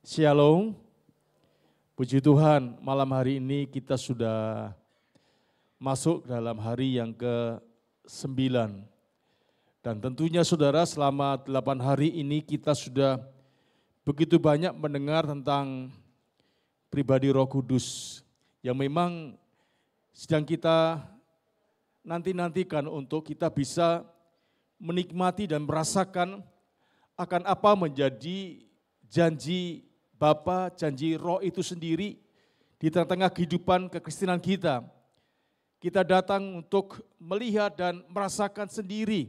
Shalom, puji Tuhan malam hari ini kita sudah masuk dalam hari yang ke-9. Dan tentunya saudara selama 8 hari ini kita sudah begitu banyak mendengar tentang pribadi Roh Kudus yang memang sedang kita nanti-nantikan untuk kita bisa menikmati dan merasakan akan apa menjadi janji Bapa, janji Roh itu sendiri di tengah-tengah kehidupan kekristenan kita. Kita datang untuk melihat dan merasakan sendiri,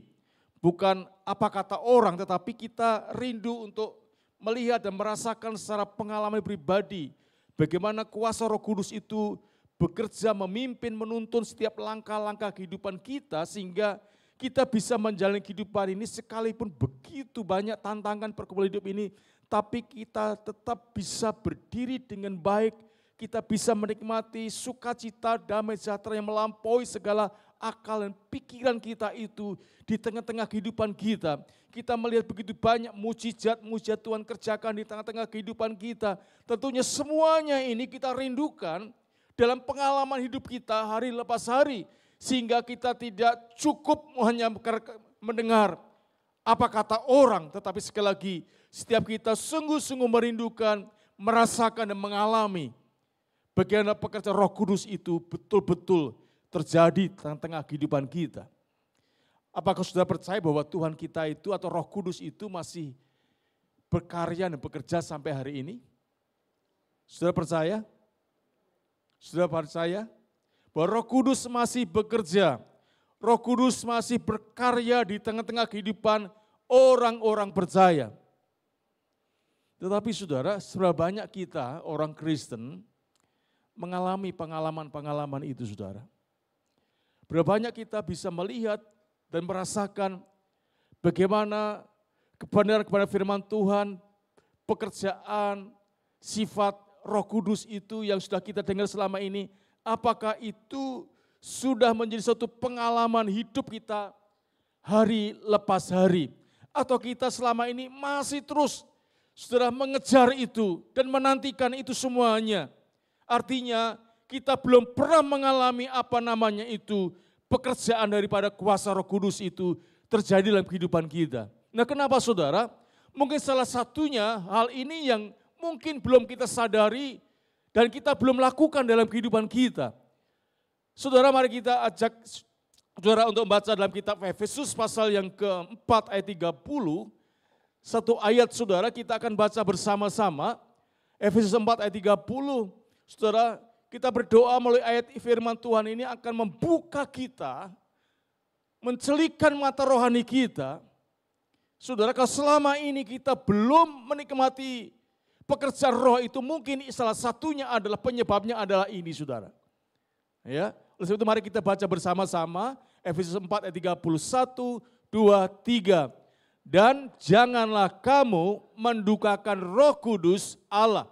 bukan apa kata orang, tetapi kita rindu untuk melihat dan merasakan secara pengalaman pribadi, bagaimana kuasa Roh Kudus itu bekerja, memimpin, menuntun setiap langkah-langkah kehidupan kita, sehingga kita bisa menjalani kehidupan ini sekalipun begitu banyak tantangan pergumulan hidup ini, tapi kita tetap bisa berdiri dengan baik, kita bisa menikmati sukacita, damai sejahtera yang melampaui segala akal dan pikiran kita itu di tengah-tengah kehidupan kita. Kita melihat begitu banyak mujizat Tuhan kerjakan di tengah-tengah kehidupan kita. Tentunya semuanya ini kita rindukan dalam pengalaman hidup kita hari lepas hari, sehingga kita tidak cukup hanya mendengar apa kata orang, tetapi sekali lagi setiap kita sungguh-sungguh merindukan, merasakan dan mengalami bagaimana pekerjaan Roh Kudus itu betul-betul terjadi di tengah-tengah kehidupan kita. Apakah sudah percaya bahwa Tuhan kita itu atau Roh Kudus itu masih berkarya dan bekerja sampai hari ini? Sudah percaya? Sudah percaya bahwa Roh Kudus masih bekerja, Roh Kudus masih berkarya di tengah-tengah kehidupan orang-orang percaya. Tetapi saudara, seberapa banyak kita orang Kristen mengalami pengalaman-pengalaman itu saudara. Berapa banyak kita bisa melihat dan merasakan bagaimana kebenaran firman Tuhan, pekerjaan, sifat Roh Kudus itu yang sudah kita dengar selama ini, apakah itu sudah menjadi suatu pengalaman hidup kita hari lepas hari, atau kita selama ini masih terus saudara mengejar itu dan menantikan itu semuanya. Artinya kita belum pernah mengalami apa namanya itu pekerjaan daripada kuasa Roh Kudus itu terjadi dalam kehidupan kita. Nah, kenapa saudara? Mungkin salah satunya hal ini yang mungkin belum kita sadari dan kita belum lakukan dalam kehidupan kita. Saudara, mari kita ajak saudara untuk membaca dalam kitab Efesus pasal yang keempat ayat 30. Satu ayat saudara kita akan baca bersama-sama. Efesus 4 ayat 30. Saudara, kita berdoa melalui ayat firman Tuhan ini akan membuka kita, mencelikkan mata rohani kita. Saudara, kalau selama ini kita belum menikmati pekerjaan Roh itu, mungkin salah satunya adalah penyebabnya adalah ini saudara. Ya, oleh sebab itu mari kita baca bersama-sama Efesus 4 ayat 31, 2, 3. Dan janganlah kamu mendukakan Roh Kudus Allah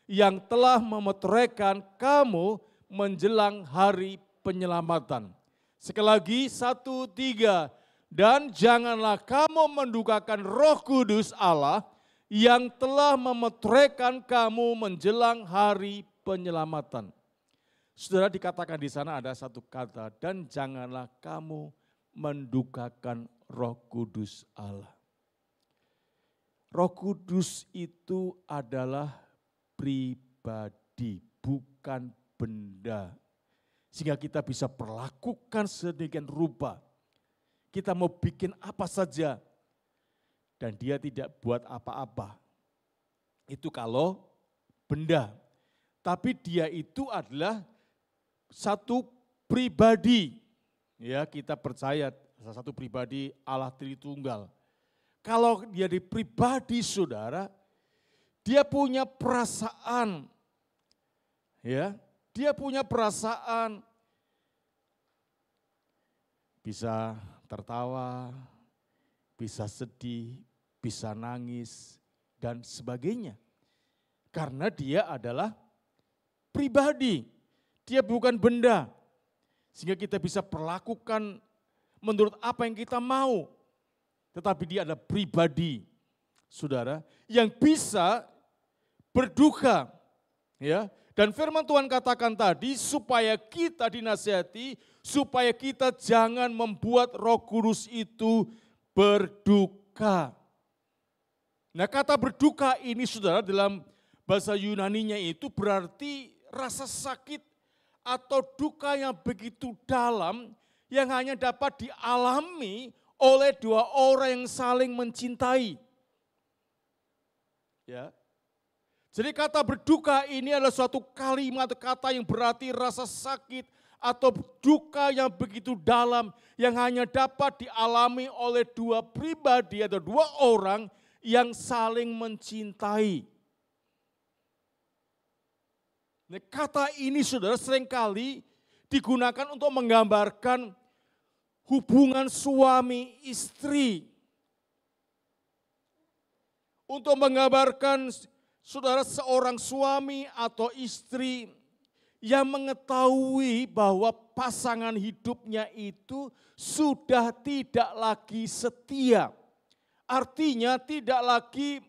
yang telah memeteraikan kamu menjelang hari penyelamatan. Sekali lagi 1, 3. Dan janganlah kamu mendukakan Roh Kudus Allah yang telah memeteraikan kamu menjelang hari penyelamatan. Saudara, dikatakan di sana ada satu kata, dan janganlah kamu mendukakan Roh Kudus Allah. Roh Kudus itu adalah pribadi, bukan benda. Sehingga kita bisa perlakukan sedemikian rupa. Kita mau bikin apa saja, dan dia tidak buat apa-apa. Itu kalau benda. Tapi dia itu adalah satu pribadi. Ya, kita percaya salah satu pribadi Allah Tritunggal. Kalau dia di pribadi saudara, dia punya perasaan. Ya, dia punya perasaan. Bisa tertawa, bisa sedih, bisa nangis, dan sebagainya. Karena dia adalah pribadi, dia bukan benda. Sehingga kita bisa perlakukan menurut apa yang kita mau. Tetapi dia adalah pribadi, saudara, yang bisa berduka. Ya, dan firman Tuhan katakan tadi supaya kita dinasihati, supaya kita jangan membuat Roh Kudus itu berduka. Nah, kata berduka ini saudara dalam bahasa Yunaninya itu berarti rasa sakit atau duka yang begitu dalam yang hanya dapat dialami oleh dua orang yang saling mencintai. Ya. Jadi kata berduka ini adalah suatu kalimat atau kata yang berarti rasa sakit atau duka yang begitu dalam yang hanya dapat dialami oleh dua pribadi atau dua orang yang saling mencintai. Nah, kata ini saudara seringkali digunakan untuk menggambarkan hubungan suami istri. Untuk menggambarkan saudara seorang suami atau istri yang mengetahui bahwa pasangan hidupnya itu sudah tidak lagi setia. Artinya tidak lagi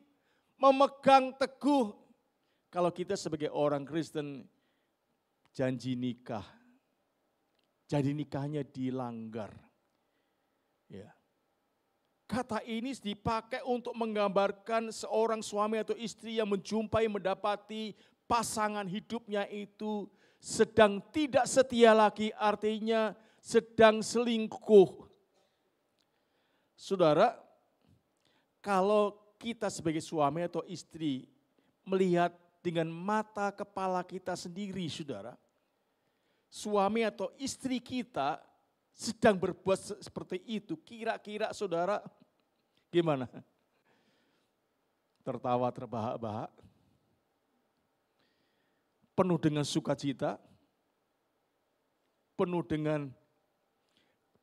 memegang teguh. Kalau kita sebagai orang Kristen janji nikah, jadi nikahnya dilanggar. Ya. Kata ini dipakai untuk menggambarkan seorang suami atau istri yang menjumpai, mendapati pasangan hidupnya itu sedang tidak setia lagi, artinya sedang selingkuh. Saudara, kalau kita sebagai suami atau istri melihat dengan mata kepala kita sendiri, saudara, suami atau istri kita sedang berbuat seperti itu, kira-kira saudara gimana? Tertawa terbahak-bahak, penuh dengan sukacita, penuh dengan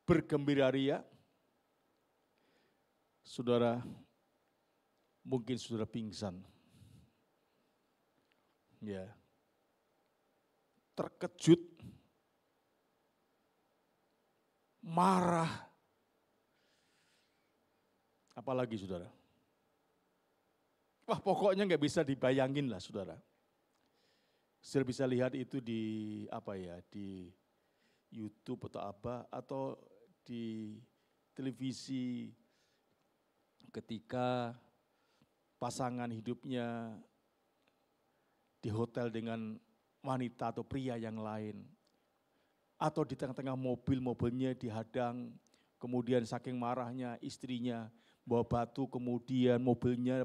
bergembira ria. Saudara, mungkin saudara pingsan. Ya. Terkejut, marah, apalagi saudara. Wah, pokoknya nggak bisa dibayangin lah saudara. Saudara bisa lihat itu di di YouTube atau apa, atau di televisi ketika pasangan hidupnya di hotel dengan wanita atau pria yang lain. Atau di tengah-tengah mobilnya dihadang, kemudian saking marahnya istrinya bawa batu, kemudian mobilnya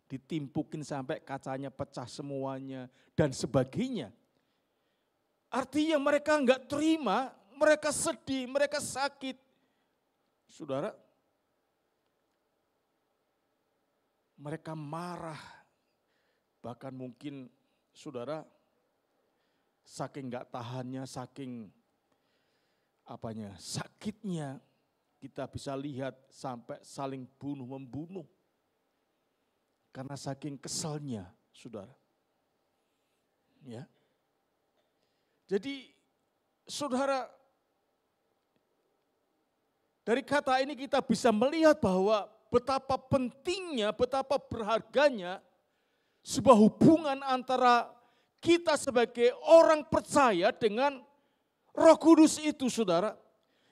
ditimpukin sampai kacanya pecah semuanya dan sebagainya. Artinya mereka enggak terima, mereka sedih, mereka sakit. Saudara, mereka marah, bahkan mungkin saudara saking enggak tahannya, saking sakitnya, kita bisa lihat sampai saling bunuh-membunuh. Karena saking kesalnya, saudara. Ya. Jadi, saudara, dari kata ini kita bisa melihat bahwa betapa pentingnya, betapa berharganya sebuah hubungan antara kita sebagai orang percaya dengan Roh Kudus itu, saudara.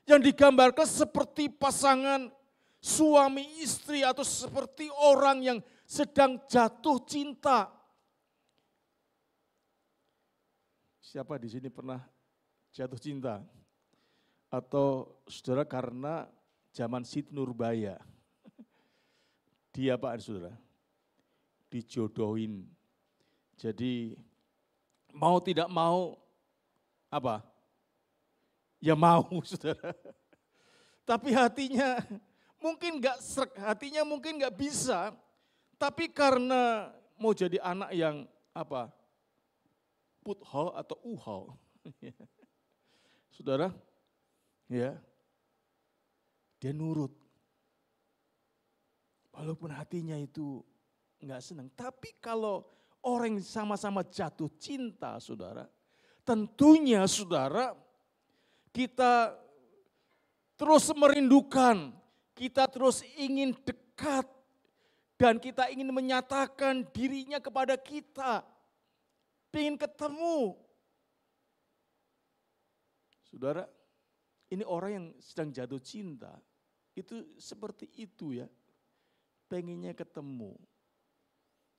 Yang digambarkan seperti pasangan suami istri atau seperti orang yang sedang jatuh cinta. Siapa di sini pernah jatuh cinta? Atau saudara karena zaman Siti Nurbaya. Dia apaan saudara? Dijodohin. Jadi mau tidak mau apa? Ya mau saudara. Tapi hatinya mungkin gak srek, hatinya mungkin gak bisa. Tapi karena mau jadi anak yang puthol atau uhol. Saudara, ya, dia nurut. Walaupun hatinya itu enggak senang. Tapi kalau orang sama-sama jatuh cinta, saudara, tentunya saudara, kita terus merindukan, kita terus ingin dekat, Dan kita ingin menyatakan dirinya kepada kita. Pengen ketemu. Saudara, ini orang yang sedang jatuh cinta. Itu seperti itu ya. Pengennya ketemu.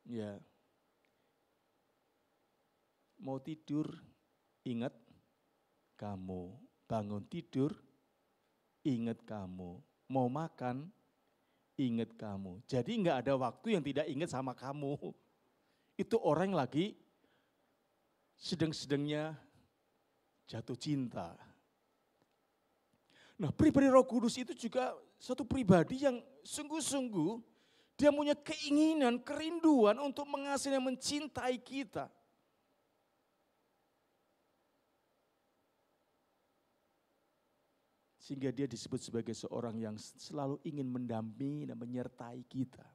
Ya. Mau tidur, ingat kamu. Bangun tidur, ingat kamu. Mau makan, ingat kamu. Jadi enggak ada waktu yang tidak ingat sama kamu. Itu orang yang lagi sedang-sedangnya jatuh cinta. Nah, pribadi Roh Kudus itu juga satu pribadi yang sungguh-sungguh dia punya keinginan, kerinduan untuk mengasihi dan mencintai kita. Sehingga dia disebut sebagai seorang yang selalu ingin mendampingi dan menyertai kita.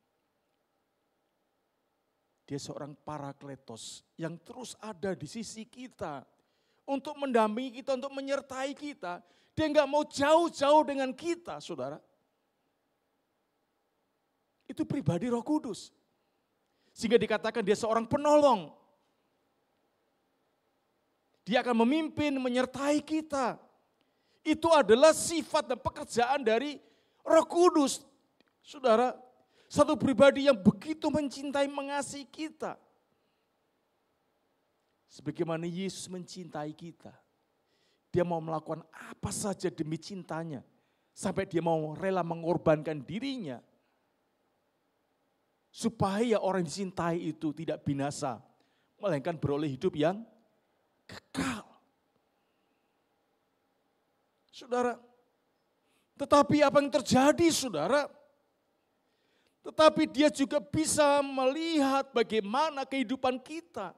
Dia seorang parakletos yang terus ada di sisi kita. Untuk mendampingi kita, untuk menyertai kita. Dia enggak mau jauh-jauh dengan kita, saudara. Itu pribadi Roh Kudus. Sehingga dikatakan dia seorang penolong. Dia akan memimpin, menyertai kita. Itu adalah sifat dan pekerjaan dari Roh Kudus. Saudara, satu pribadi yang begitu mencintai, mengasihi kita. Sebagaimana Yesus mencintai kita. Dia mau melakukan apa saja demi cintanya. Sampai dia mau rela mengorbankan dirinya. Supaya orang yang dicintai itu tidak binasa. Melainkan beroleh hidup yang kekal. Saudara, tetapi apa yang terjadi saudara? Tetapi dia juga bisa melihat bagaimana kehidupan kita.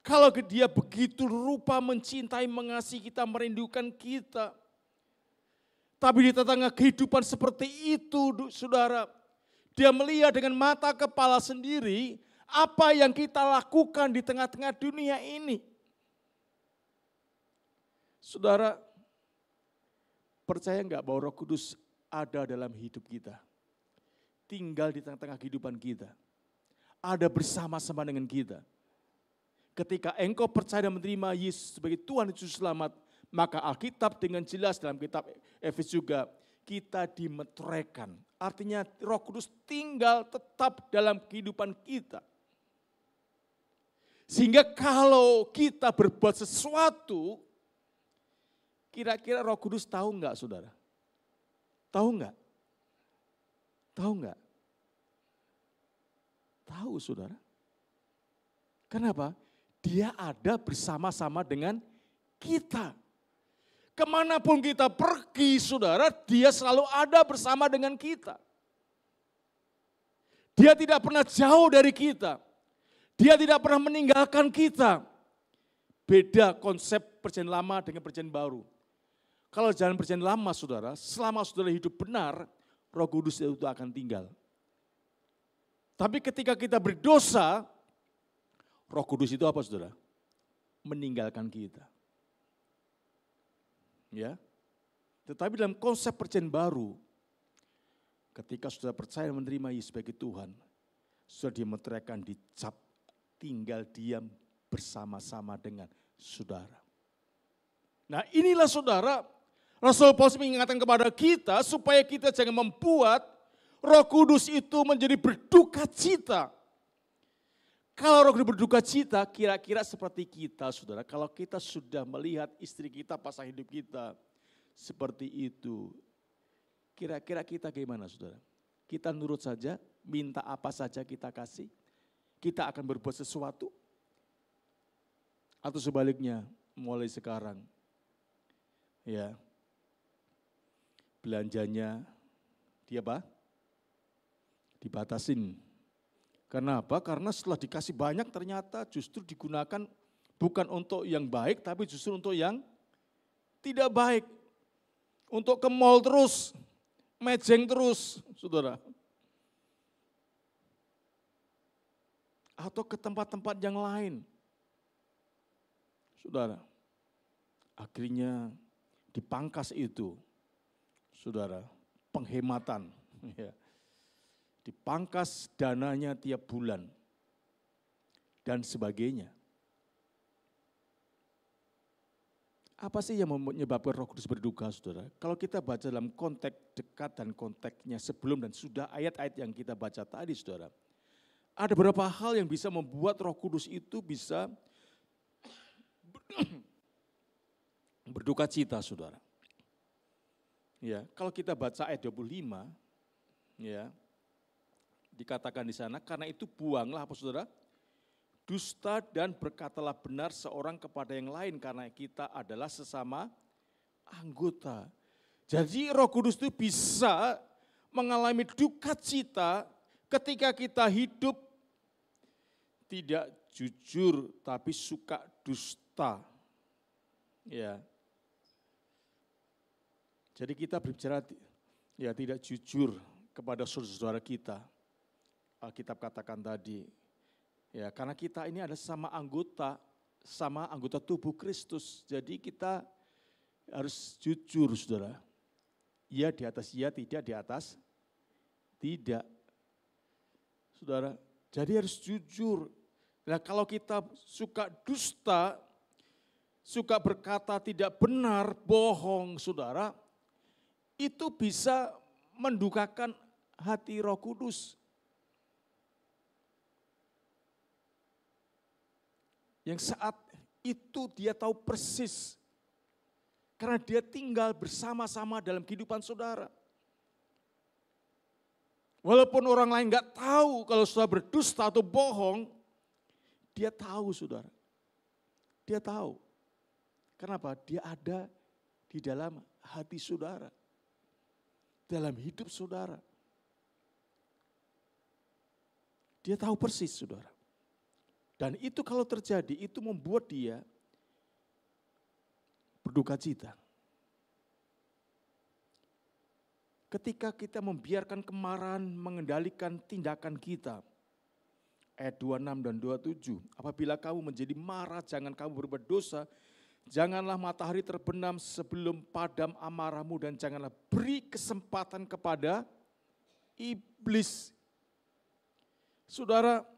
Kalau dia begitu rupa mencintai, mengasihi kita, merindukan kita. Tapi di tengah kehidupan seperti itu saudara, dia melihat dengan mata kepala sendiri apa yang kita lakukan di tengah-tengah dunia ini. Saudara, percaya enggak bahwa Roh Kudus ada dalam hidup kita? Tinggal di tengah-tengah kehidupan kita. Ada bersama-sama dengan kita. Ketika engkau percaya dan menerima Yesus sebagai Tuhan Yesus Selamat, maka Alkitab dengan jelas dalam kitab Efesus juga, kita dimeteraikan. Artinya Roh Kudus tinggal tetap dalam kehidupan kita. Sehingga kalau kita berbuat sesuatu, kira-kira Roh Kudus tahu enggak saudara? Tahu enggak? Tahu enggak? Tahu saudara. Kenapa? Dia ada bersama-sama dengan kita. Kemanapun kita pergi saudara, dia selalu ada bersama dengan kita. Dia tidak pernah jauh dari kita. Dia tidak pernah meninggalkan kita. Beda konsep perjanjian lama dengan perjanjian baru. Kalau jalan perjanjian lama saudara, selama saudara hidup benar, Roh Kudus itu akan tinggal. Tapi ketika kita berdosa, Roh Kudus itu apa saudara? Meninggalkan kita. Ya. Tetapi dalam konsep perjanjian baru, ketika saudara percaya menerima Yesus sebagai Tuhan, saudara dimeteraikan, dicap, tinggal diam bersama-sama dengan saudara. Nah inilah saudara, Rasul Paulus mengingatkan kepada kita supaya kita jangan membuat Roh Kudus itu menjadi berduka cita. Kalau Roh Kudus berduka cita, kira-kira seperti kita saudara. Kalau kita sudah melihat istri kita, pasangan hidup kita seperti itu. Kira-kira kita gimana saudara? Kita nurut saja, minta apa saja kita kasih. Kita akan berbuat sesuatu. Atau sebaliknya, mulai sekarang. Ya, belanjanya dia apa? Dibatasin. Karena apa? Karena setelah dikasih banyak ternyata justru digunakan bukan untuk yang baik, tapi justru untuk yang tidak baik. Untuk ke mall terus, mejeng terus, saudara. Atau ke tempat-tempat yang lain. Saudara, akhirnya dipangkas itu, saudara, penghematan. Ya. dipangkas dananya tiap bulan, dan sebagainya. Apa sih yang menyebabkan Roh Kudus berduka, saudara? Kalau kita baca dalam konteks dekat dan konteksnya sebelum dan sudah ayat-ayat yang kita baca tadi, saudara. Ada beberapa hal yang bisa membuat Roh Kudus itu bisa berduka cita, saudara. Ya, kalau kita baca ayat 25, ya, dikatakan di sana, karena itu buanglah apa, saudara? Dusta dan berkatalah benar seorang kepada yang lain karena kita adalah sesama anggota. Jadi Roh Kudus itu bisa mengalami duka cita ketika kita hidup tidak jujur tapi suka dusta. Ya. Jadi kita berbicara ya tidak jujur kepada saudara-saudara kita. Alkitab katakan tadi. Ya, karena kita ini adalah sama anggota tubuh Kristus. Jadi kita harus jujur, saudara. Iya di atas iya, tidak di atas tidak. Saudara, jadi harus jujur. Nah, kalau kita suka dusta, suka berkata tidak benar, bohong, saudara, itu bisa mendukakan hati Roh Kudus. Yang saat itu dia tahu persis. Karena dia tinggal bersama-sama dalam kehidupan saudara. Walaupun orang lain gak tahu kalau saudara berdusta atau bohong, dia tahu, saudara. Dia tahu. Kenapa? Dia ada di dalam hati saudara. Dalam hidup saudara. Dia tahu persis, saudara. Dan itu kalau terjadi, itu membuat dia berduka cita. Ketika kita membiarkan kemarahan mengendalikan tindakan kita. Ayat 26 dan 27, apabila kamu menjadi marah, jangan kamu berbuat dosa, janganlah matahari terbenam sebelum padam amarahmu, dan janganlah beri kesempatan kepada iblis. Saudara,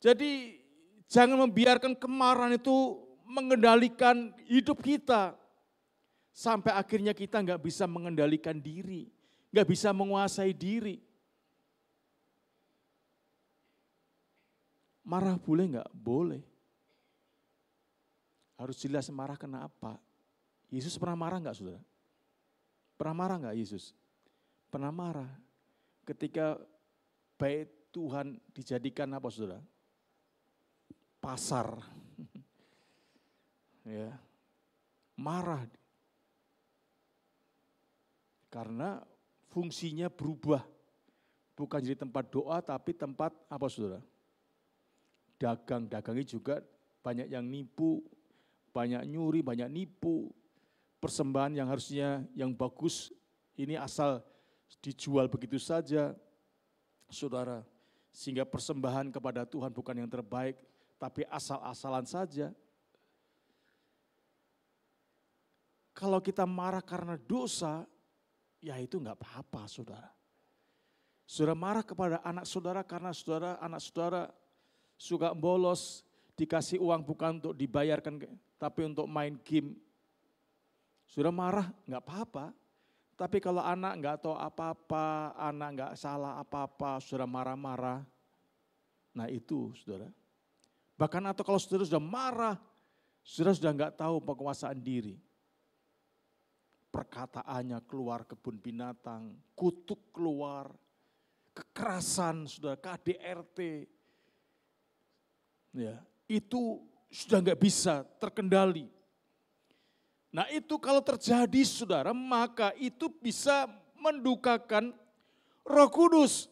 jadi jangan membiarkan kemarahan itu mengendalikan hidup kita. Sampai akhirnya kita nggak bisa mengendalikan diri, nggak bisa menguasai diri. Marah boleh nggak? Boleh. Harus jelas marah kenapa. Yesus pernah marah nggak, saudara? Pernah marah nggak Yesus? Pernah marah. Ketika bait Tuhan dijadikan apa, saudara? Pasar. Ya. Marah. Karena fungsinya berubah. Bukan jadi tempat doa tapi tempat apa, saudara? Dagang. Dagangnya juga banyak yang nipu, banyak nyuri, banyak nipu. Persembahan yang harusnya yang bagus ini asal dijual begitu saja, saudara. Sehingga persembahan kepada Tuhan bukan yang terbaik, tapi asal-asalan saja. Kalau kita marah karena dosa, ya itu enggak apa-apa, saudara. Saudara marah kepada anak saudara karena anak saudara suka bolos, dikasih uang bukan untuk dibayarkan, tapi untuk main game. Saudara marah enggak apa-apa, tapi kalau anak enggak tahu apa-apa, anak enggak salah apa-apa, saudara marah-marah, nah itu, saudara. Bahkan atau kalau saudara sudah marah, saudara sudah enggak tahu penguasaan diri. Perkataannya keluar kebun binatang, kutuk keluar, kekerasan, saudara, KDRT. Ya, itu sudah enggak bisa terkendali. Nah itu kalau terjadi, saudara, maka itu bisa mendukakan Roh Kudus.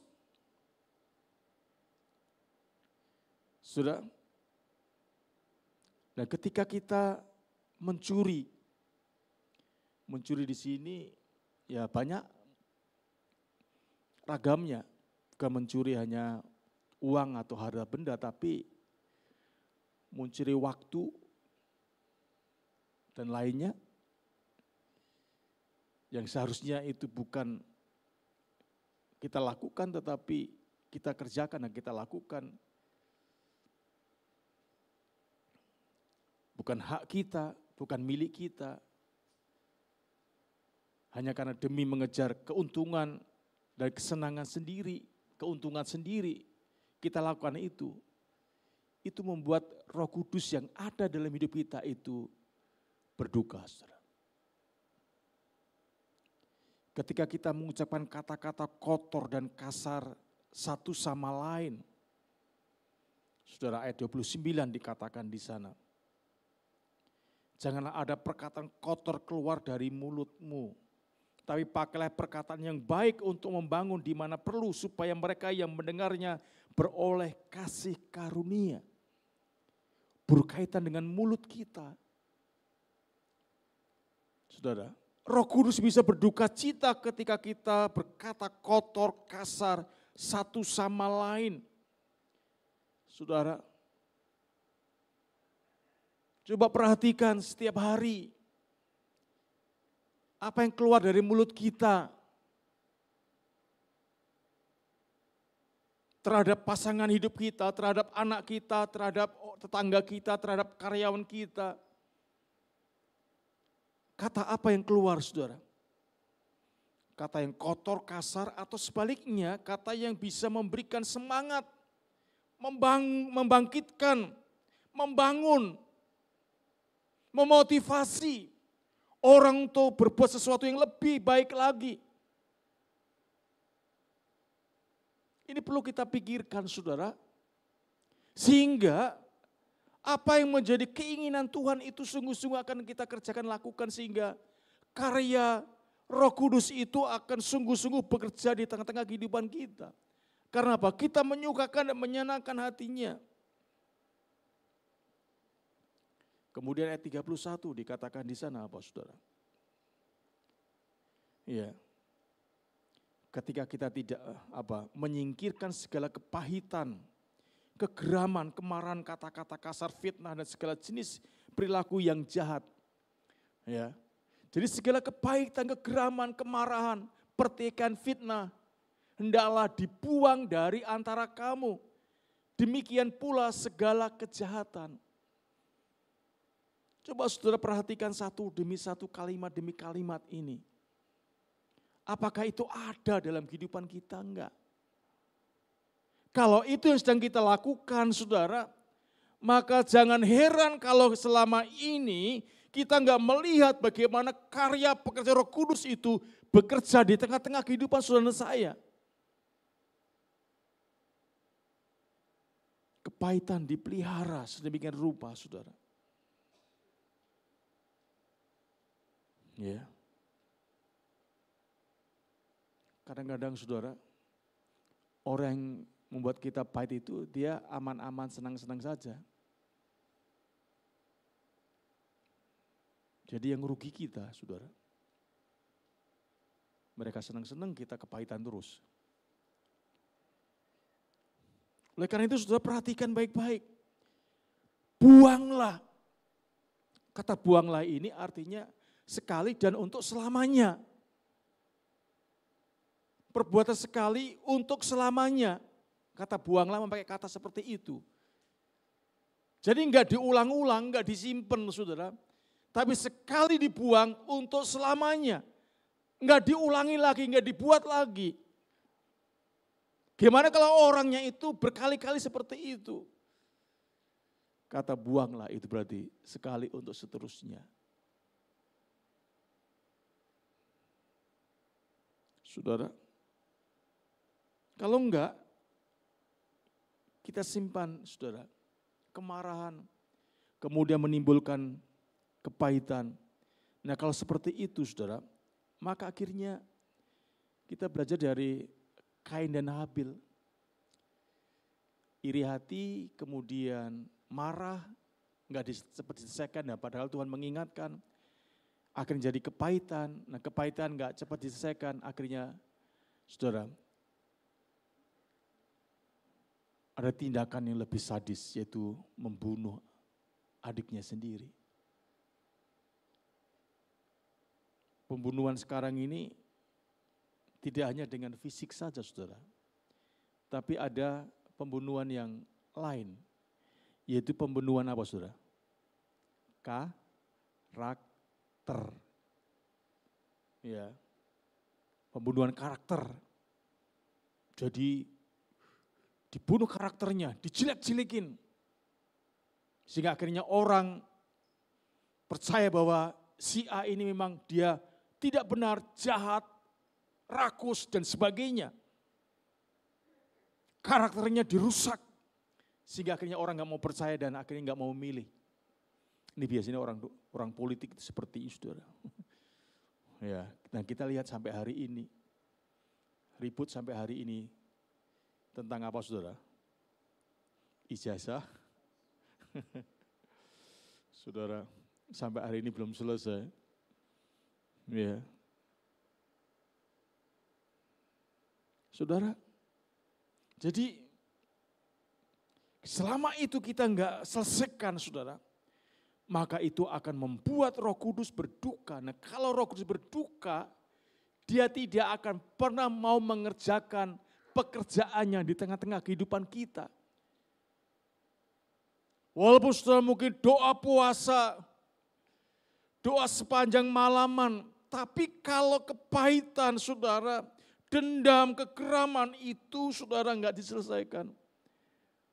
Saudara, dan ketika kita mencuri di sini ya banyak ragamnya. Bukan mencuri hanya uang atau harta benda, tapi mencuri waktu dan lainnya yang seharusnya itu bukan kita lakukan tetapi kita kerjakan dan kita lakukan. Bukan hak kita, bukan milik kita. Hanya karena demi mengejar keuntungan dan kesenangan sendiri, keuntungan sendiri, kita lakukan itu. Itu membuat Roh Kudus yang ada dalam hidup kita itu berduka, saudara. Ketika kita mengucapkan kata-kata kotor dan kasar satu sama lain, saudara, ayat 29 dikatakan di sana. Janganlah ada perkataan kotor keluar dari mulutmu, tapi pakailah perkataan yang baik untuk membangun di mana perlu, supaya mereka yang mendengarnya beroleh kasih karunia. Berkaitan dengan mulut kita. Saudara, Roh Kudus bisa berduka cita ketika kita berkata kotor, kasar, satu sama lain. Saudara, coba perhatikan setiap hari. Apa yang keluar dari mulut kita terhadap pasangan hidup kita, terhadap anak kita, terhadap tetangga kita, terhadap karyawan kita. Kata apa yang keluar, saudara? Kata yang kotor, kasar, atau sebaliknya kata yang bisa memberikan semangat, membangkitkan, membangun, memotivasi orang untuk berbuat sesuatu yang lebih baik lagi. Ini perlu kita pikirkan, saudara. Sehingga apa yang menjadi keinginan Tuhan itu sungguh-sungguh akan kita kerjakan, lakukan, sehingga karya Roh Kudus itu akan sungguh-sungguh bekerja di tengah-tengah kehidupan kita. Karena apa? Kita menyukakan dan menyenangkan hatinya. Kemudian ayat 31 dikatakan di sana apa, saudara? Iya. Ketika kita tidak menyingkirkan segala kepahitan, kegeraman, kemarahan, kata-kata kasar, fitnah, dan segala jenis perilaku yang jahat. Ya. Jadi segala kepahitan, kegeraman, kemarahan, pertikaian, fitnah, hendaklah dibuang dari antara kamu. Demikian pula segala kejahatan. Coba saudara perhatikan satu demi satu, kalimat demi kalimat ini. Apakah itu ada dalam kehidupan kita? Enggak. Kalau itu yang sedang kita lakukan, saudara, maka jangan heran kalau selama ini kita enggak melihat bagaimana karya pekerja Roh Kudus itu bekerja di tengah-tengah kehidupan saudara saya. Kepahitan dipelihara sedemikian rupa, saudara. Ya. Kadang-kadang, saudara, orang yang membuat kita pahit itu dia aman-aman, senang-senang saja. Jadi yang rugi kita, saudara. Mereka senang-senang, kita kepahitan terus. Oleh karena itu saudara perhatikan baik-baik. Buanglah. Kata buanglah ini artinya sekali dan untuk selamanya. Perbuatan sekali untuk selamanya. Kata buanglah memakai kata seperti itu. Jadi enggak diulang-ulang, enggak disimpan, saudara. Tapi sekali dibuang untuk selamanya. Enggak diulangi lagi, enggak dibuat lagi. Gimana kalau orangnya itu berkali-kali seperti itu? Kata buanglah itu berarti sekali untuk seterusnya. Saudara, kalau enggak, kita simpan, saudara, kemarahan, kemudian menimbulkan kepahitan. Nah kalau seperti itu, saudara, maka akhirnya kita belajar dari Kain dan Habil. Iri hati, kemudian marah, enggak sempat diselesaikan, nah, padahal Tuhan mengingatkan. Akhirnya jadi kepahitan, nah kepahitan enggak cepat diselesaikan, akhirnya, saudara, ada tindakan yang lebih sadis, yaitu membunuh adiknya sendiri. Pembunuhan sekarang ini Tidak hanya dengan fisik saja, saudara. Tapi ada pembunuhan yang lain, yaitu pembunuhan apa, saudara? Karakter. Ya, pembunuhan karakter. Jadi dibunuh karakternya, dijelek-jelekin. Sehingga akhirnya orang percaya bahwa si A ini memang dia tidak benar, jahat, rakus, dan sebagainya. Karakternya dirusak. Sehingga akhirnya orang nggak mau percaya dan akhirnya nggak mau memilih. Ini biasanya orang politik itu seperti itu, saudara. Ya, dan kita lihat sampai hari ini, ribut sampai hari ini tentang apa, saudara? Ijazah. Saudara, sampai hari ini belum selesai. Ya. Saudara, jadi selama itu kita enggak selesaikan, saudara, maka itu akan membuat Roh Kudus berduka. Nah, kalau Roh Kudus berduka, dia tidak akan pernah mau mengerjakan pekerjaannya di tengah-tengah kehidupan kita. Walaupun saudara mungkin doa puasa, doa sepanjang malaman, tapi kalau kepahitan saudara, dendam, kekeraman itu saudara enggak diselesaikan.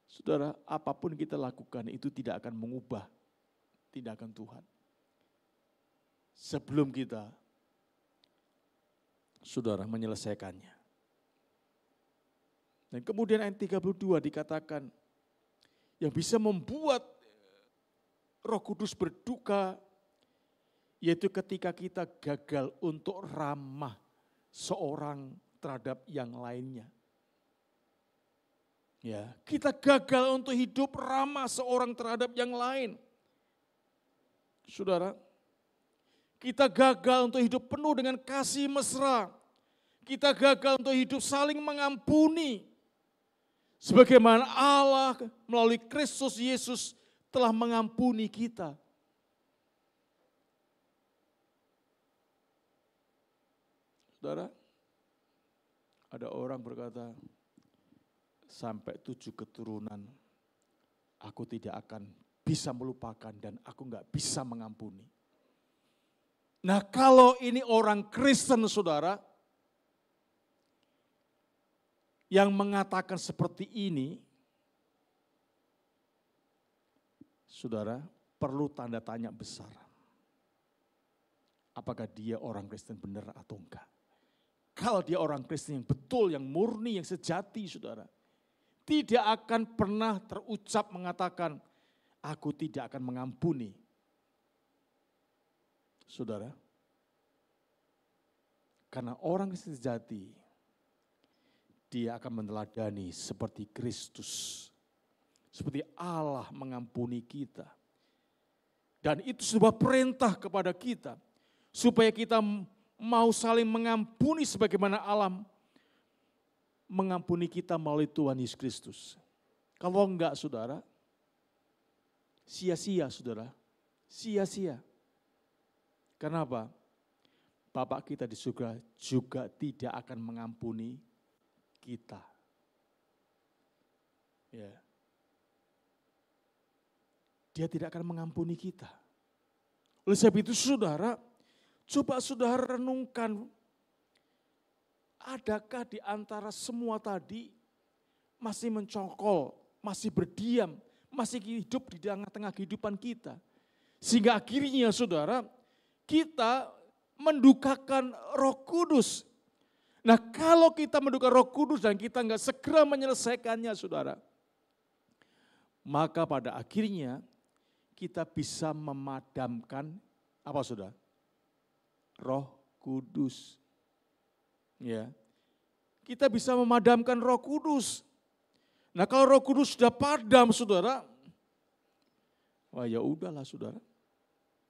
Saudara, apapun kita lakukan itu tidak akan mengubah tindakan Tuhan. Sebelum kita, saudara, menyelesaikannya. Dan kemudian ayat 32 dikatakan, yang bisa membuat Roh Kudus berduka, yaitu ketika kita gagal untuk ramah seorang terhadap yang lainnya. Ya, kita gagal untuk hidup ramah seorang terhadap yang lain. Saudara, kita gagal untuk hidup penuh dengan kasih mesra. Kita gagal untuk hidup saling mengampuni. Sebagaimana Allah melalui Kristus Yesus telah mengampuni kita. Saudara, ada orang berkata, sampai 7 keturunan aku tidak akan bisa melupakan dan aku enggak bisa mengampuni. Nah, kalau ini orang Kristen, saudara, yang mengatakan seperti ini, saudara, perlu tanda tanya besar. Apakah dia orang Kristen benar atau enggak? Kalau dia orang Kristen yang betul, yang murni, yang sejati, saudara, tidak akan pernah terucap mengatakan, aku tidak akan mengampuni. Saudara, karena orang Kristen sejati, dia akan meneladani seperti Kristus. Seperti Allah mengampuni kita. Dan itu sebuah perintah kepada kita. Supaya kita mau saling mengampuni sebagaimana Allah mengampuni kita melalui Tuhan Yesus Kristus. Kalau enggak, saudara, sia-sia, saudara. Sia-sia. Kenapa? Bapak kita di surga juga tidak akan mengampuni kita. Ya. Dia tidak akan mengampuni kita. Oleh sebab itu, saudara, coba saudara renungkan, adakah di antara semua tadi masih mencongkol, masih berdiam, masih hidup di tengah-tengah kehidupan kita. Sehingga akhirnya, saudara, kita mendukakan Roh Kudus. Nah, kalau kita mendukakan Roh Kudus dan kita enggak segera menyelesaikannya, saudara, maka pada akhirnya kita bisa memadamkan apa, saudara? Roh Kudus. Ya. Kita bisa memadamkan Roh Kudus. Nah, kalau Roh Kudus sudah padam, saudara, wah ya udahlah, saudara.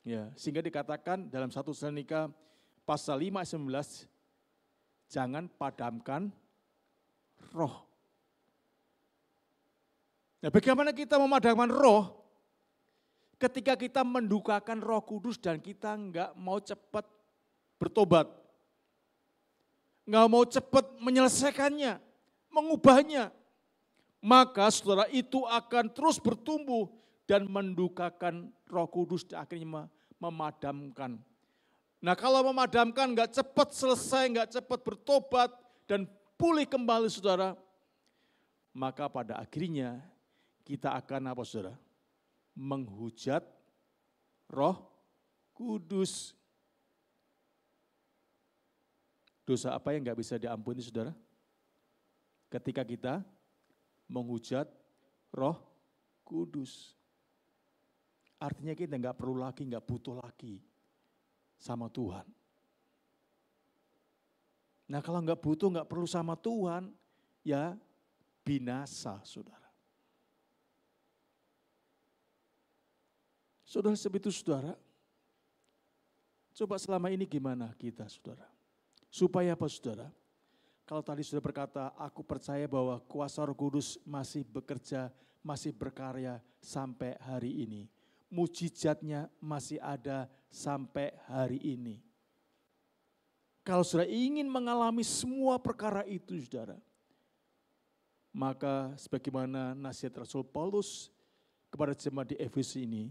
Ya, sehingga dikatakan dalam 1 Tesalonika pasal 5 ayat 19, jangan padamkan roh. Nah, bagaimana kita memadamkan roh ketika kita mendukakan Roh Kudus dan kita enggak mau cepat bertobat. nggak mau cepat menyelesaikannya, mengubahnya, maka saudara itu akan terus bertumbuh dan mendukakan Roh Kudus dan akhirnya memadamkan. Nah kalau memadamkan nggak cepat selesai, nggak cepat bertobat dan pulih kembali saudara, maka pada akhirnya kita akan apa saudara? Menghujat Roh Kudus. Dosa apa yang nggak bisa diampuni saudara? Ketika kita menghujat Roh Kudus. Artinya kita nggak perlu lagi, nggak butuh lagi sama Tuhan. Nah kalau nggak butuh, nggak perlu sama Tuhan, ya binasa saudara. Saudara sebab itu saudara, coba selama ini gimana kita saudara? Supaya apa saudara? Kalau tadi sudah berkata, aku percaya bahwa kuasa Roh Kudus masih bekerja, masih berkarya sampai hari ini. Mujizatnya masih ada sampai hari ini. Kalau saudara ingin mengalami semua perkara itu saudara, maka sebagaimana nasihat Rasul Paulus kepada jemaat di Efesus ini,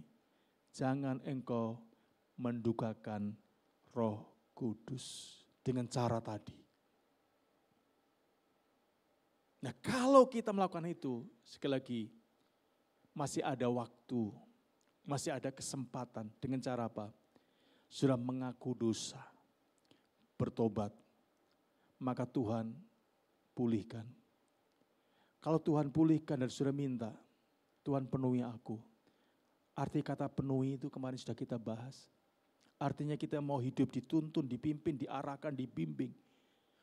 jangan engkau mendukakan Roh Kudus dengan cara tadi. Nah kalau kita melakukan itu, sekali lagi, masih ada waktu, masih ada kesempatan. Dengan cara apa? Sudah mengaku dosa, bertobat, maka Tuhan pulihkan. Kalau Tuhan pulihkan dan sudah minta, Tuhan penuhi aku. Arti kata penuhi itu kemarin sudah kita bahas. Artinya kita mau hidup dituntun, dipimpin, diarahkan, dibimbing.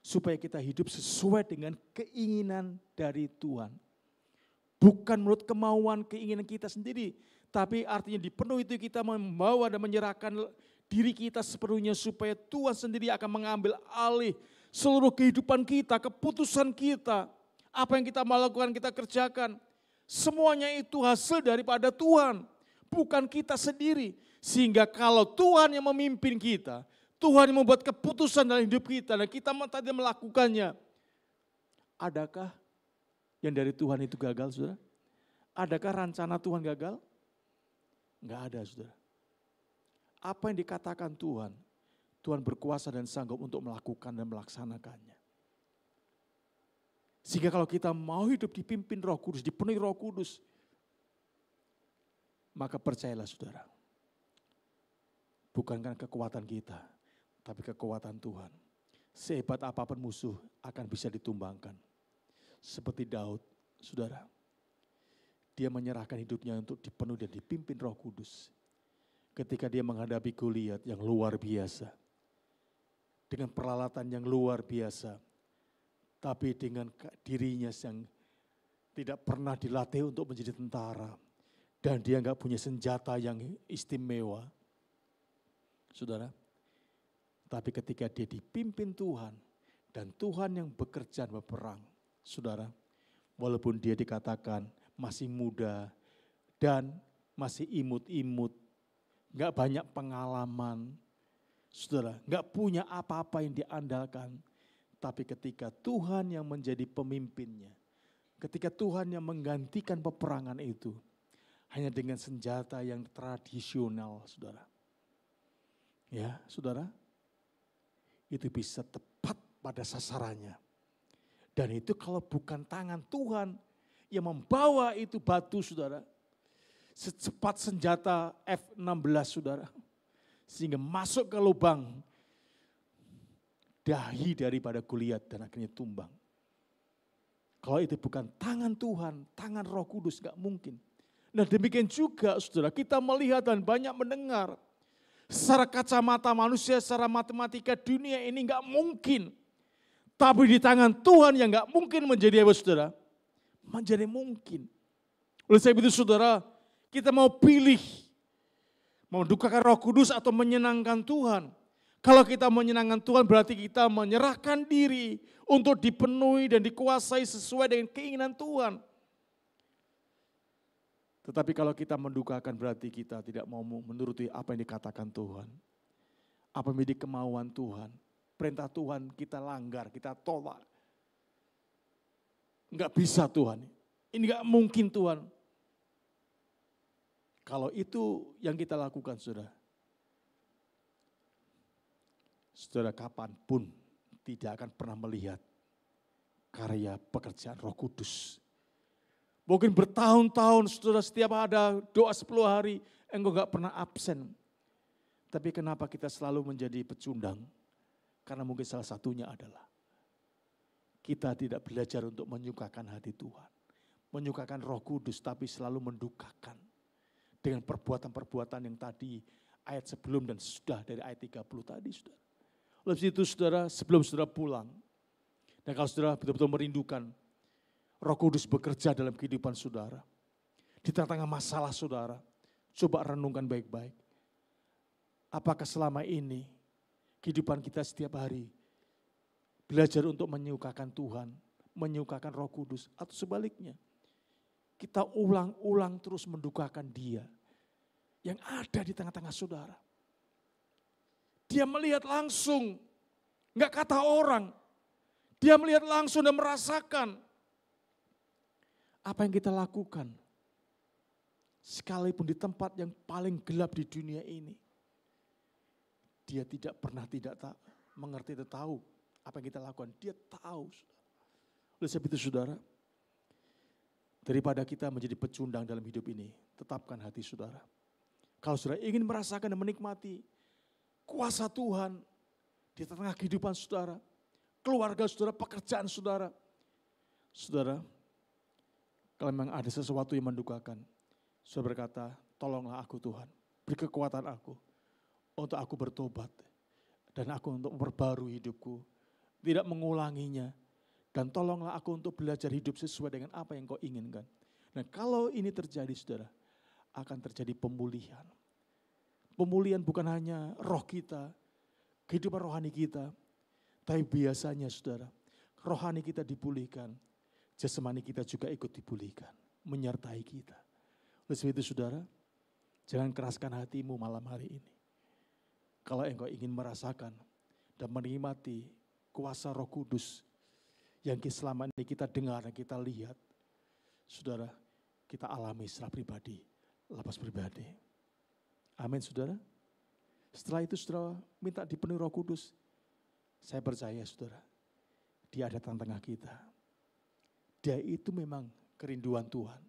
Supaya kita hidup sesuai dengan keinginan dari Tuhan. Bukan menurut kemauan keinginan kita sendiri. Tapi artinya dipenuhi itu kita membawa dan menyerahkan diri kita sepenuhnya. Supaya Tuhan sendiri akan mengambil alih seluruh kehidupan kita, keputusan kita. Apa yang kita melakukan, kita kerjakan. Semuanya itu hasil daripada Tuhan. Bukan kita sendiri. Sehingga kalau Tuhan yang memimpin kita, Tuhan yang membuat keputusan dalam hidup kita dan kita tadi melakukannya. Adakah yang dari Tuhan itu gagal, saudara? Adakah rencana Tuhan gagal? Enggak ada, saudara. Apa yang dikatakan Tuhan, Tuhan berkuasa dan sanggup untuk melakukan dan melaksanakannya. Sehingga kalau kita mau hidup dipimpin Roh Kudus, dipenuhi Roh Kudus, maka percayalah saudara, bukan karena kekuatan kita, tapi kekuatan Tuhan. Sehebat apapun musuh akan bisa ditumbangkan. Seperti Daud, saudara. Dia menyerahkan hidupnya untuk dipenuhi dan dipimpin Roh Kudus. Ketika dia menghadapi Goliat yang luar biasa. Dengan peralatan yang luar biasa. Tapi dengan dirinya yang tidak pernah dilatih untuk menjadi tentara. Dan dia enggak punya senjata yang istimewa. Saudara, tapi ketika dia dipimpin Tuhan dan Tuhan yang bekerja dan berperang, saudara, walaupun dia dikatakan masih muda dan masih imut-imut, enggak banyak pengalaman, saudara, enggak punya apa-apa yang diandalkan, tapi ketika Tuhan yang menjadi pemimpinnya, ketika Tuhan yang menggantikan peperangan itu, hanya dengan senjata yang tradisional, saudara. Ya, saudara, itu bisa tepat pada sasarannya. Dan itu kalau bukan tangan Tuhan yang membawa itu batu, saudara. Secepat senjata F-16, saudara. Sehingga masuk ke lubang dahi daripada Goliat dan akhirnya tumbang. Kalau itu bukan tangan Tuhan, tangan Roh Kudus, gak mungkin. Nah demikian juga saudara, kita melihat dan banyak mendengar. Secara kacamata manusia, secara matematika dunia ini enggak mungkin. Tapi di tangan Tuhan yang enggak mungkin menjadi apa saudara? Menjadi mungkin. Oleh sebab itu saudara, kita mau pilih. Mendukakan Roh Kudus atau menyenangkan Tuhan. Kalau kita menyenangkan Tuhan berarti kita menyerahkan diri untuk dipenuhi dan dikuasai sesuai dengan keinginan Tuhan. Tetapi kalau kita mendukakan berarti kita tidak mau menuruti apa yang dikatakan Tuhan. Apa yang menjadi kemauan Tuhan. perintah Tuhan kita langgar, kita tolak. Enggak bisa Tuhan, ini enggak mungkin Tuhan. Kalau itu yang kita lakukan saudara kapanpun tidak akan pernah melihat karya pekerjaan Roh Kudus. Mungkin bertahun-tahun saudara setiap ada doa 10 hari, engkau enggak pernah absen. Tapi kenapa kita selalu menjadi pecundang? Karena mungkin salah satunya adalah kita tidak belajar untuk menyukakan hati Tuhan. Menyukakan Roh Kudus tapi selalu mendukakan. Dengan perbuatan-perbuatan yang tadi ayat sebelum dan sudah dari ayat 30 tadi saudara. Oleh itu saudara, sebelum saudara pulang. Dan kalau saudara betul-betul merindukan Roh Kudus bekerja dalam kehidupan saudara. Di tengah-tengah masalah saudara, coba renungkan baik-baik. Apakah selama ini kehidupan kita setiap hari belajar untuk menyukakan Tuhan, menyukakan Roh Kudus, atau sebaliknya kita ulang-ulang terus mendukakan Dia yang ada di tengah-tengah saudara. Dia melihat langsung, enggak kata orang. Dia melihat langsung dan merasakan apa yang kita lakukan. Sekalipun di tempat yang paling gelap di dunia ini. Dia tidak pernah mengerti atau tahu apa yang kita lakukan. Dia tahu. Oleh sebab itu saudara, daripada kita menjadi pecundang dalam hidup ini, tetapkan hati saudara. Kalau saudara ingin merasakan dan menikmati kuasa Tuhan di tengah kehidupan saudara, keluarga saudara, pekerjaan saudara. Saudara, kalau memang ada sesuatu yang mendukakan, saudara berkata, tolonglah aku Tuhan, beri kekuatan aku untuk aku bertobat dan aku untuk memperbarui hidupku, tidak mengulanginya, dan tolonglah aku untuk belajar hidup sesuai dengan apa yang kau inginkan. Nah kalau ini terjadi saudara, akan terjadi pemulihan. Pemulihan bukan hanya roh kita, kehidupan rohani kita, tapi biasanya saudara, rohani kita dipulihkan, jasmani kita juga ikut dipulihkan, menyertai kita. Oleh sebab itu saudara, jangan keraskan hatimu malam hari ini. Kalau engkau ingin merasakan dan menikmati kuasa Roh Kudus yang selama ini kita dengar dan kita lihat, saudara, kita alami secara pribadi, lepas pribadi. Amin saudara. Setelah itu saudara minta dipenuhi Roh Kudus. Saya percaya saudara, Dia ada di tengah kita. Dia itu memang kerinduan Tuhan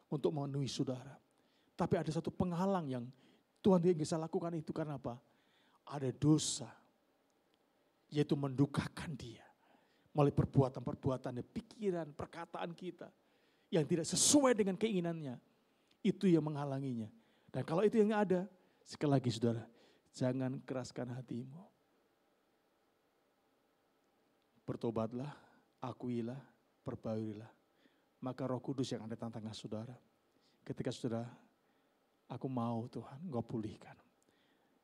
untuk memenuhi saudara. Tapi ada satu penghalang yang Tuhan tidak bisa lakukan itu karena apa? Ada dosa, yaitu mendukakan Dia melalui perbuatan-perbuatan, pikiran, perkataan kita yang tidak sesuai dengan keinginannya. Itu yang menghalanginya. Dan kalau itu yang ada, sekali lagi saudara, jangan keraskan hatimu. Bertobatlah, akuilah, perbaurilah. Maka Roh Kudus yang ada di tengah saudara. Ketika saudara, aku mau Tuhan, Engkau pulihkan.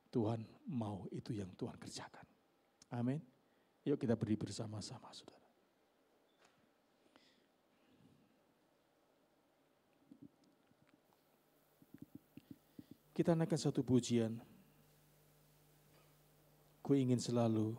Tuhan mau itu yang Tuhan kerjakan. Amin. Yuk kita berdiri bersama-sama saudara. Kita naikkan satu pujian. Ku ingin selalu